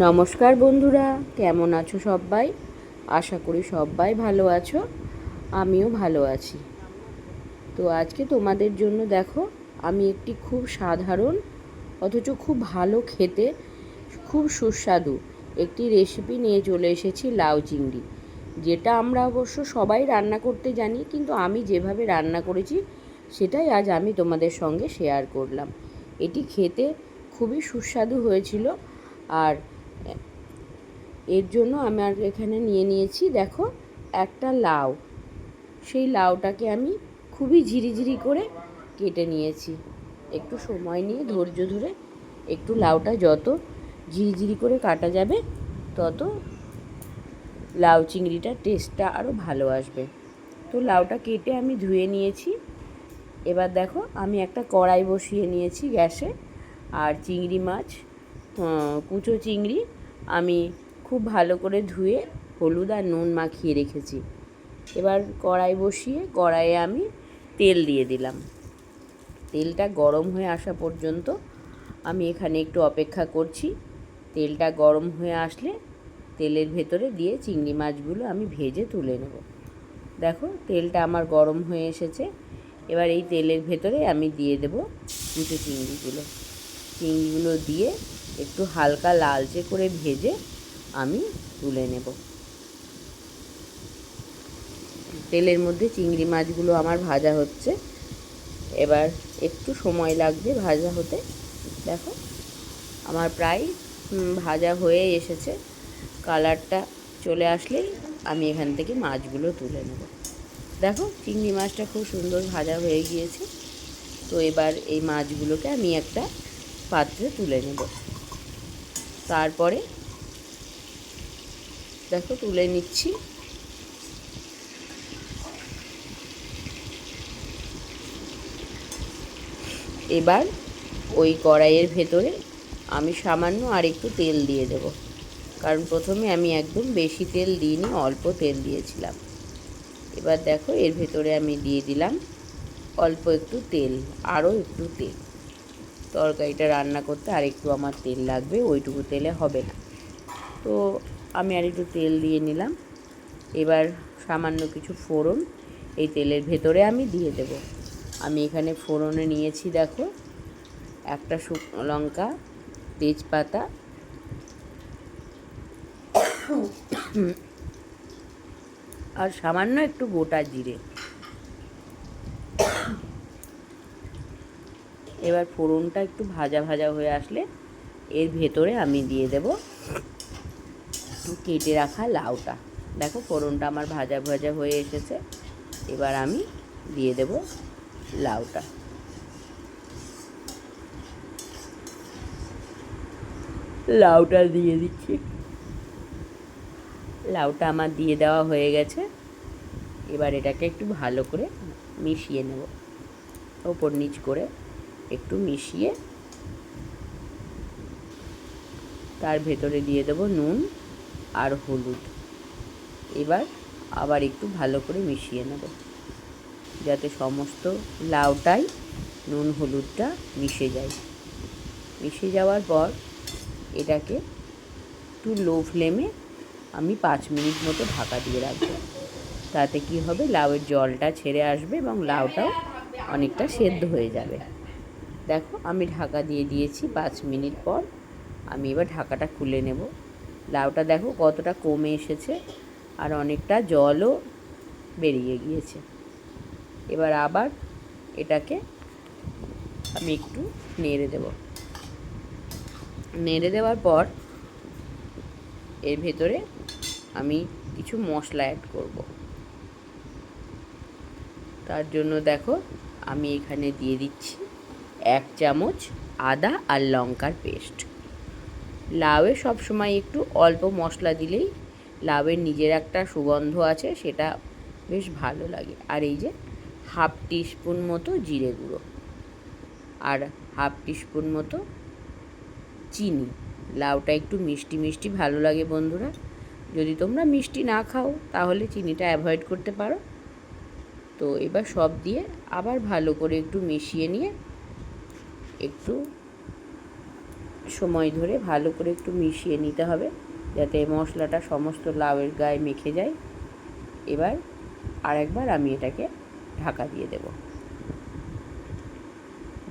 নমস্কার বন্ধুরা, কেমন আছো সবাই? আশা করি সবাই ভালো আছো, আমিও ভালো আছি। তো আজকে তোমাদের জন্য দেখো, আমি একটি খুব সাধারণ অথচ খুব ভালো খেতে, খুব সুস্বাদু একটি রেসিপি নিয়ে চলে এসেছি, লাউ চিংড়ি। যেটা আমরা অবশ্য সবাই রান্না করতে জানি, কিন্তু আমি যেভাবে রান্না করেছি সেটাই আজ আমি তোমাদের সঙ্গে শেয়ার করলাম। এটি খেতে খুবই সুস্বাদু হয়েছিল। আর এর জন্য আমার এখানে নিয়ে নিয়েছি দেখো একটা লাউ। সেই লাউটাকে আমি খুবই ঝিরিঝিরি করে কেটে নিয়েছি। একটু সময় নিয়ে ধৈর্য ধরে একটু লাউটা যত ঝিরিঝিরি করে কাটা যাবে তত লাউ চিংড়িটার টেস্টটা আরও ভালো আসবে। তো লাউটা কেটে আমি ধুয়ে নিয়েছি। এবার দেখো আমি একটা কড়াই বসিয়ে নিয়েছি গ্যাসে। আর চিংড়ি মাছ, কুচো চিংড়ি আমি খুব ভালো করে ধুয়ে হলুদ আর নুন মাখিয়ে রেখেছি। এবার কড়াই বসিয়ে কড়াইয়ে আমি তেল দিয়ে দিলাম। তেলটা গরম হয়ে আসা পর্যন্ত আমি এখানে একটু অপেক্ষা করছি। তেলটা গরম হয়ে আসলে তেলের ভেতরে দিয়ে চিংড়ি মাছগুলো আমি ভেজে তুলে নেব। দেখো তেলটা আমার গরম হয়ে এসেছে। এবার এই তেলের ভেতরে আমি দিয়ে দেব কুচো চিংড়িগুলো দিয়ে একটু হালকা লালচে করে ভেজে আমি তুলে নেব। তেলের মধ্যে চিংড়ি মাছগুলো আমার ভাজা হচ্ছে। এবার একটু সময় লাগবে ভাজা হতে। দেখো আমার প্রায় ভাজা হয়ে এসেছে। কালারটা চলে আসলেই আমি এখান থেকে মাছগুলো তুলে নেব। দেখো চিংড়ি মাছটা খুব সুন্দর ভাজা হয়ে গিয়েছে। তো এবার এই মাছগুলোকে আমি একটা পাত্রে তুলে নেব। তারপরে দেখো তুলে নিচ্ছি। এবার ওই কড়াইয়ের ভেতরে আমি সামান্য আর একটু তেল দিয়ে দেব, কারণ প্রথমে আমি একদম বেশি তেল দিইনি, অল্প তেল দিয়েছিলাম। এবার দেখো এর ভেতরে আমি দিয়ে দিলাম অল্প একটু তেল, আরও একটু তেল। তরকারিটা রান্না করতে আর একটু আমার তেল লাগবে, ওইটুকু তেলে হবে না। তো আমি আর একটু তেল দিয়ে নিলাম। এবার সামান্য কিছু ফোড়ন এই তেলের ভেতরে আমি দিয়ে দেব। আমি এখানে ফোড়নে নিয়েছি দেখো একটা শুকনো লঙ্কা, তেজপাতা, আর সামান্য একটু গোটা জিরে। এবার ফোড়নটা একটু ভাজা ভাজা হয়ে আসলে এর ভেতরে আমি দিয়ে দেব কেটে রাখা লাউটা। দেখো ফোড়নটা আমার ভাজা ভাজা হয়ে এসেছে। এবার আমি দিয়ে দেব লাউটা। লাউটা দিয়ে দিচ্ছি। লাউটা আমার দিয়ে দেওয়া হয়ে গেছে। এবার এটাকে একটু ভালো করে মিশিয়ে নেব, ওপর নিচ করে একটু মিশিয়ে তার ভেতরে দিয়ে দেব নুন আর হলুদ। এবার আবার একটু ভালো করে মিশিয়ে নেব, যাতে সমস্ত লাউটাই নুন হলুদটা মিশে যায়। মিশে যাওয়ার পর এটাকে একটু লো ফ্লেমে আমি 5 মিনিট মতো ঢাকা দিয়ে রাখবো। তাতে কি হবে, লাউয়ের জলটা ছেড়ে আসবে এবং লাউটাও অনেকটা সেদ্ধ হয়ে যাবে। দেখো আমি ঢাকা দিয়ে দিয়েছি। 5 মিনিট পর আমি এবার ঢাকাটা খুলে নেব। লাউটা দেখো কতটা কমে এসেছে আর অনেকটা জলও বেরিয়ে গিয়েছে। এবার আবার এটাকে আমি একটু নেড়ে দেব। নেড়ে দেওয়ার পর এর ভেতরে আমি কিছু মশলা অ্যাড করব। তার জন্য দেখো আমি এখানে দিয়ে দিচ্ছি 1 চামচ আদা আর লঙ্কার পেস্ট। লাউয়ে সবসময় একটু অল্প মশলা দিলেই লাউয়ের নিজের একটা সুগন্ধ আছে, সেটা বেশ ভালো লাগে। আর এই যে হাফ টিস্পুন মতো জিরে গুঁড়ো আর হাফ টিস্পুন মতো চিনি। লাউটা একটু মিষ্টি মিষ্টি ভালো লাগে বন্ধুরা। যদি তোমরা মিষ্টি না খাও তাহলে চিনিটা অ্যাভয়েড করতে পারো। তো এবার সব দিয়ে আবার ভালো করে একটু মিশিয়ে নিয়ে একটু সময় ধরে ভালো করে একটু মিশিয়ে নিতে হবে, যাতে মশলাটা সমস্ত লাউয়ের গায়ে মেখে যায়। এবার আরেকবার আমি এটাকে ঢাকা দিয়ে দেব।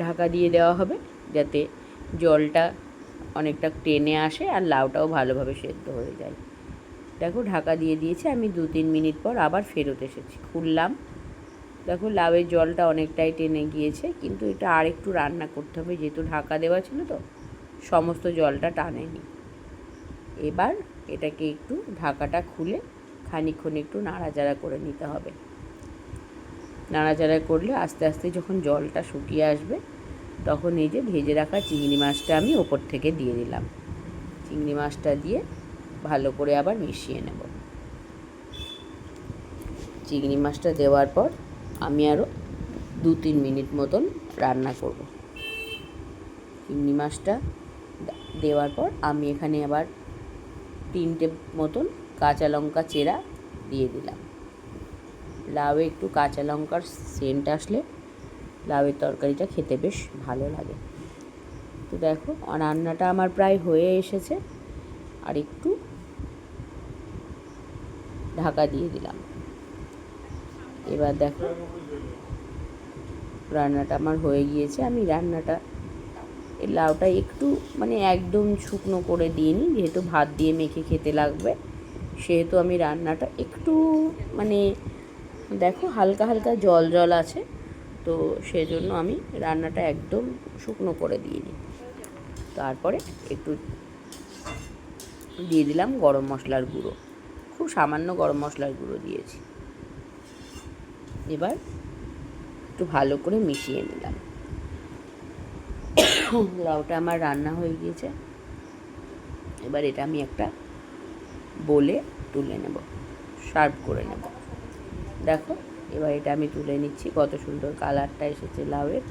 ঢাকা দিয়ে দেওয়া হবে যাতে জলটা অনেকটা টেনে আসে আর লাউটাও ভালোভাবে সেদ্ধ হয়ে যায়। দেখো ঢাকা দিয়ে দিয়েছি, আমি 2-3 মিনিট পর আবার ফেরত এসেছি, খুললাম। দেখো লাউয়ের জলটা অনেকটাই টেনে গিয়েছে, কিন্তু এটা আর একটু রান্না করতে হবে, যেহেতু ঢাকা দেওয়া ছিল তো সমস্ত জলটা টানেনি। এবার এটাকে একটু ঢাকাটা খুলে খানিকক্ষণ একটু নাড়াচাড়া করে নিতে হবে। নাড়াচাড়া করলে আস্তে আস্তে যখন জলটা শুকিয়ে আসবে তখন এই যে ভেজে রাখা চিংড়ি মাছটা আমি ওপর থেকে দিয়ে দিলাম। চিংড়ি মাছটা দিয়ে ভালো করে আবার মিশিয়ে নেব। চিংড়ি মাছটা দেওয়ার পর আমি আরও 2-3 মিনিট মতন রান্না করব। চিংড়ি মাছটা দেওয়ার পর আমি এখানে আবার 3টে মতন কাঁচা লঙ্কা চেরা দিয়ে দিলাম। লাউয়ে একটু কাঁচা লঙ্কার সেন্ট আসলে লাউয়ের তরকারিটা খেতে বেশ ভালো লাগে। তো দেখো রান্নাটা আমার প্রায় হয়ে এসেছে, আর একটু ঢাকা দিয়ে দিলাম। এবার দেখো রান্নাটা আমার হয়ে গিয়েছে। আমি রান্নাটা এই লাউটা একটু মানে একদম শুকনো করে দিইনি, যেহেতু ভাত দিয়ে মেখে খেতে লাগবে, সেহেতু আমি রান্নাটা একটু মানে দেখো হালকা হালকা জল জল আছে, তো সেজন্য আমি রান্নাটা একদম শুকনো করে দিইনি। তারপরে একটু দিয়ে দিলাম গরম মশলার গুঁড়ো, খুব সামান্য গরম মশলার গুঁড়ো দিয়েছি। এবার একটু ভালো করে মিশিয়ে নিলাম। লাউটা আমার রান্না হয়ে গিয়েছে। এবার এটা আমি একটা বলে তুলে নেব, সার্ভ করে নেব। দেখো এবার এটা আমি তুলে নিচ্ছি, কত সুন্দর কালারটা এসেছে লাউয়ের,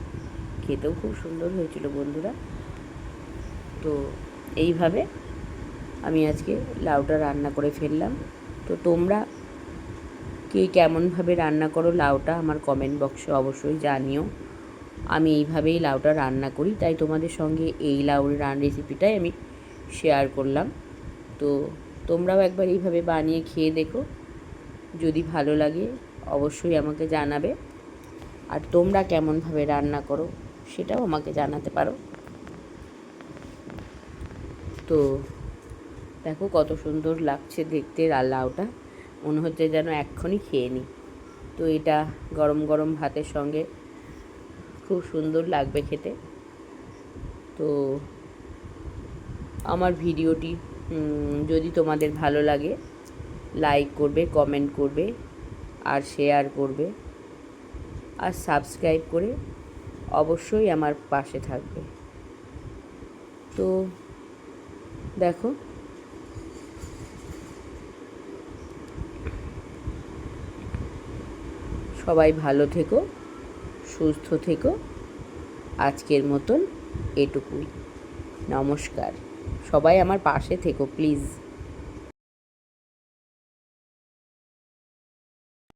খেতেও খুব সুন্দর হয়েছিল বন্ধুরা। তো এইভাবে আমি আজকে লাউটা রান্না করে ফেললাম। তো তোমরা কে কেমনভাবে রান্না করো লাউটা আমার কমেন্ট বক্সে অবশ্যই জানিও। আমি এইভাবেই লাউটা রান্না করি, তাই তোমাদের সঙ্গে এই লাউর রেসিপিটাই আমি শেয়ার করলাম। তো তোমরাও একবার এইভাবে বানিয়ে খেয়ে দেখো, যদি ভালো লাগে অবশ্যই আমাকে জানাবে। আর তোমরা কেমনভাবে রান্না করো সেটাও আমাকে জানাতে পারো। তো দেখো কত সুন্দর লাগছে দেখতে লাউটা, মনে হচ্ছে যেন এক্ষুনি খেয়ে নিই। তো এটা গরম গরম ভাতের সঙ্গে খুব সুন্দর লাগবে খেতে। তো আমার ভিডিওটি যদি তোমাদের ভালো লাগে লাইক করবে, কমেন্ট করবে, আর শেয়ার করবে, আর সাবস্ক্রাইব করে অবশ্যই আমার পাশে থাকবে। তো দেখো সবাই ভালো থেকো, সুস্থ থেকো। আজকের মতন এটুকুই, নমস্কার। সবাই আমার পাশে থেকো প্লিজ।